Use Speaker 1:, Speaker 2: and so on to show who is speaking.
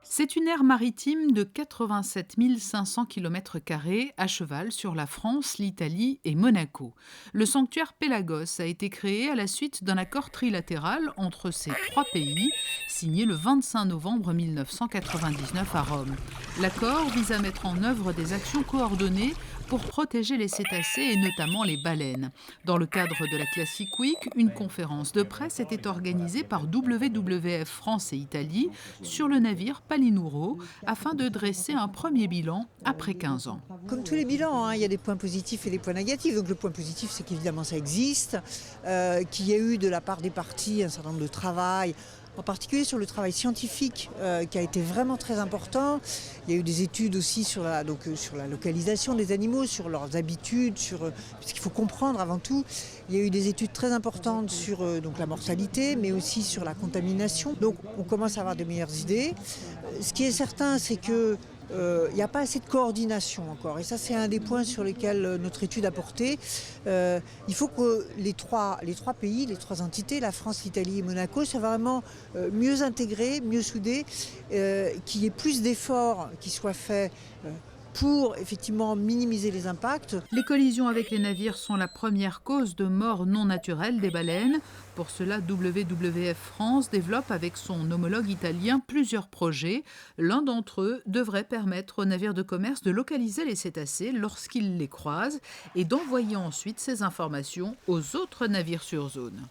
Speaker 1: C'est une aire maritime de 87 500 km² à cheval sur la France, l'Italie et Monaco. Le sanctuaire Pélagos a été créé à la suite d'un accord trilatéral entre ces trois pays, signé le 25 novembre 1999 à Rome. L'accord vise à mettre en œuvre des actions coordonnées pour protéger les cétacés et notamment les baleines. Dans le cadre de la Classic Week, une conférence de presse était organisée par WWF France et Italie sur le navire Palinuro afin de dresser un premier bilan après 15 ans.
Speaker 2: Comme tous les bilans, hein, il y a des points positifs et des points négatifs. Donc le point positif, c'est qu'évidemment ça existe, qu'il y a eu de la part des parties un certain nombre de travail, en particulier sur le travail scientifique qui a été vraiment très important. Il y a eu des études aussi sur la localisation des animaux, sur leurs habitudes, puisqu'il faut comprendre avant tout. Il y a eu des études très importantes sur donc la mortalité, mais aussi sur la contamination. Donc on commence à avoir de meilleures idées. Ce qui est certain, c'est que il n'y a pas assez de coordination encore. Et ça, c'est un des points sur lesquels notre étude a porté. Il faut que les trois pays, les trois entités, la France, l'Italie et Monaco, soient vraiment mieux intégrés, mieux soudés, qu'il y ait plus d'efforts qui soient faits pour effectivement minimiser les impacts.
Speaker 1: Les collisions avec les navires sont la première cause de mort non naturelle des baleines. Pour cela, WWF France développe avec son homologue italien plusieurs projets. L'un d'entre eux devrait permettre aux navires de commerce de localiser les cétacés lorsqu'ils les croisent et d'envoyer ensuite ces informations aux autres navires sur zone.